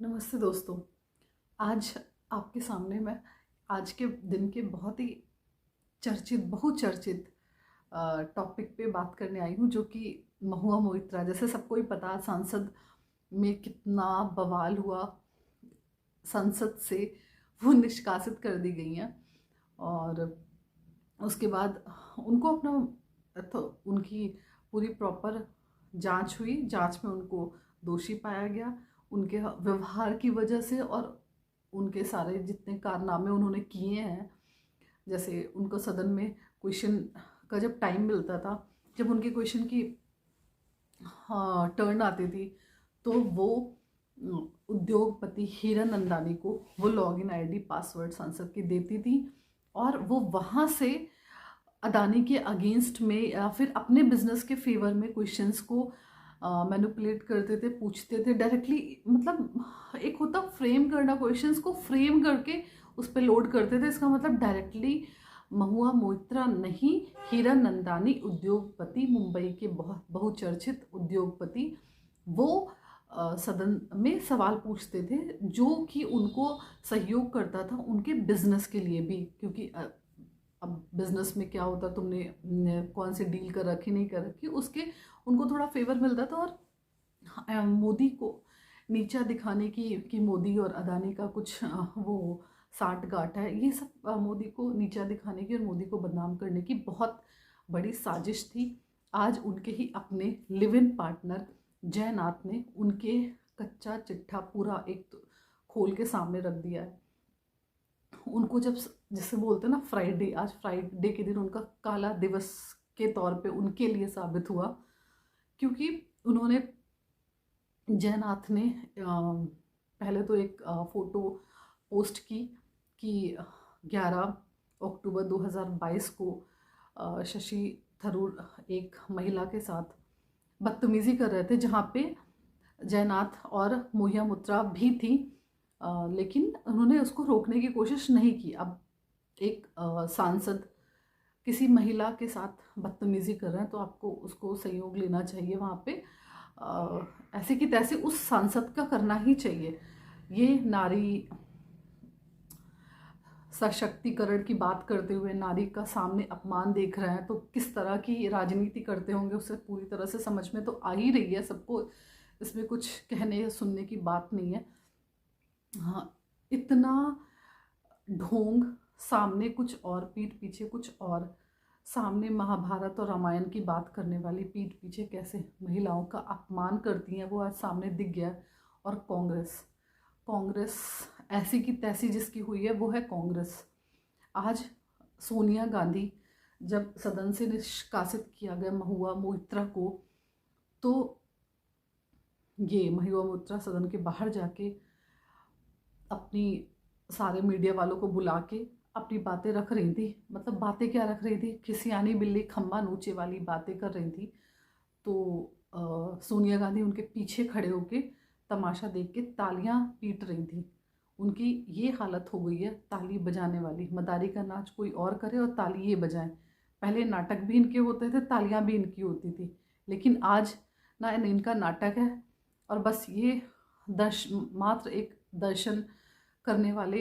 नमस्ते दोस्तों। आज आपके सामने मैं आज के दिन के बहुत ही बहुचर्चित टॉपिक पे बात करने आई हूँ, जो कि महुआ मोइत्रा। जैसे सबको ही पता है, संसद में कितना बवाल हुआ। संसद से वो निष्कासित कर दी गई हैं और उसके बाद उनको अपना तो उनकी पूरी प्रॉपर जांच हुई। जांच में उनको दोषी पाया गया उनके व्यवहार की वजह से, और उनके सारे जितने कारनामे उन्होंने किए हैं। जैसे उनको सदन में क्वेश्चन का जब टाइम मिलता था, जब उनके क्वेश्चन की टर्न आती थी, तो वो उद्योगपति हीरन नंदानी को वो लॉगिन आईडी पासवर्ड संसद की देती थी, और वो वहाँ से अदानी के अगेंस्ट में या फिर अपने बिजनेस के फेवर में क्वेश्चंस को मैनिपुलेट करते थे, पूछते थे डायरेक्टली। मतलब एक होता फ्रेम करना, क्वेश्चंस को फ्रेम करके उस पर लोड करते थे। इसका मतलब डायरेक्टली महुआ मोइत्रा नहीं, हीरन नंदानी उद्योगपति, मुंबई के बहुत बहुचर्चित उद्योगपति, वो सदन में सवाल पूछते थे, जो कि उनको सहयोग करता था उनके बिजनेस के लिए भी। क्योंकि अब बिजनेस में क्या होता, तुमने कौन सी डील कर रखी नहीं कर रखी, उसके उनको थोड़ा फेवर मिलता था। और मोदी को नीचा दिखाने की कि मोदी और अदानी का कुछ वो साठ गांठ है, ये सब मोदी को नीचा दिखाने की और मोदी को बदनाम करने की बहुत बड़ी साजिश थी। आज उनके ही अपने लिव इन पार्टनर जयनाथ ने उनके कच्चा चिट्ठा पूरा एक तो खोल के सामने रख दिया है। उनको जब जिसे बोलते हैं ना फ्राइडे, आज फ्राइडे के दिन उनका काला दिवस के तौर पे उनके लिए साबित हुआ, क्योंकि उन्होंने जयनाथ ने पहले तो एक फ़ोटो पोस्ट की कि 11 अक्टूबर 2022 को शशि थरूर एक महिला के साथ बदतमीज़ी कर रहे थे, जहाँ पे जयनाथ और मोहिया मोइत्रा भी थी। लेकिन उन्होंने उसको रोकने की कोशिश नहीं की। अब एक सांसद किसी महिला के साथ बदतमीज़ी कर रहे हैं, तो आपको उसको सहयोग लेना चाहिए वहाँ पे। ऐसे की तैसे उस सांसद का करना ही चाहिए। ये नारी सशक्तिकरण की बात करते हुए नारी का सामने अपमान देख रहे हैं, तो किस तरह की राजनीति करते होंगे उसे पूरी तरह से समझ में तो आ ही रही है सबको। इसमें कुछ कहने या सुनने की बात नहीं है। हाँ, इतना ढोंग, सामने कुछ और पीठ पीछे कुछ और। सामने महाभारत और रामायण की बात करने वाली पीठ पीछे कैसे महिलाओं का अपमान करती हैं, वो आज सामने दिख गया। और कांग्रेस कांग्रेस ऐसी की तैसी जिसकी हुई है, वो है कांग्रेस। आज सोनिया गांधी जब सदन से निष्कासित किया गया महुआ मोइत्रा को, तो ये महुआ मोइत्रा सदन के बाहर जाके अपनी सारे मीडिया वालों को बुला के अपनी बातें रख रही थी। मतलब बातें क्या रख रही थी, खिसियानी बिल्ली खम्बा नोचे वाली बातें कर रही थी। तो सोनिया गांधी उनके पीछे खड़े होके तमाशा देख के तालियां पीट रही थी। उनकी ये हालत हो गई है ताली बजाने वाली। मदारी का नाच कोई और करे और ताली ये बजाएं। पहले नाटक भी इनके होते थे, तालियां भी इनकी होती थी। लेकिन आज ना इनका नाटक है, और बस ये मात्र एक दर्शन करने वाले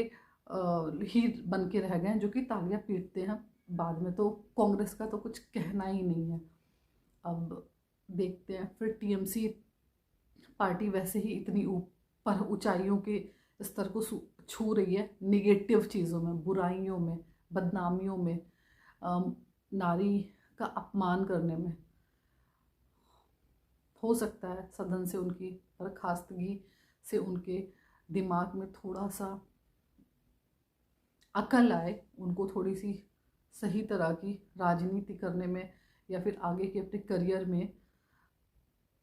ही बन के रह गए हैं, जो कि तालियां पीटते हैं। बाद में तो कांग्रेस का तो कुछ कहना ही नहीं है। अब देखते हैं फिर टीएमसी पार्टी वैसे ही इतनी ऊपर ऊंचाइयों के स्तर को छू रही है, निगेटिव चीज़ों में, बुराइयों में, बदनामियों में, नारी का अपमान करने में। हो सकता है सदन से उनकी बर्खास्तगी से उनके दिमाग में थोड़ा सा अकल आए, उनको थोड़ी सी सही तरह की राजनीति करने में या फिर आगे के अपने करियर में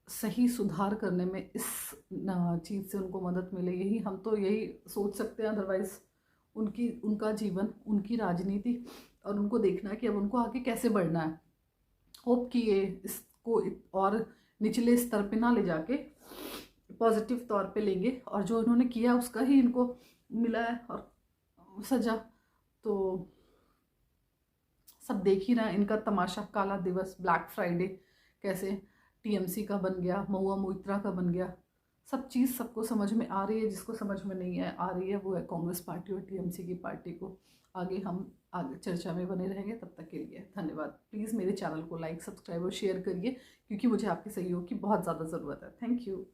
सही सुधार करने में इस चीज़ से उनको मदद मिले। यही हम तो यही सोच सकते हैं। अदरवाइज़ उनका जीवन, उनकी राजनीति, और उनको देखना है कि अब उनको आगे कैसे बढ़ना है। होप कि ये इसको और निचले स्तर पे ना ले जाके पॉजिटिव तौर पे लेंगे, और जो इन्होंने किया उसका ही इनको मिला है और सजा। तो सब देख ही रहे हैं इनका तमाशा, काला दिवस, ब्लैक फ्राइडे कैसे टीएमसी का बन गया, महुआ मोइत्रा का बन गया। सब चीज़ सबको समझ में आ रही है, जिसको समझ में नहीं है आ रही है वो है कांग्रेस पार्टी और टीएमसी की पार्टी को। आगे हम आगे चर्चा में बने रहेंगे, तब तक के लिए धन्यवाद। प्लीज़ मेरे चैनल को लाइक, सब्सक्राइब और शेयर करिए, क्योंकि मुझे आपके सहयोग की बहुत ज़्यादा ज़रूरत है। Thank you.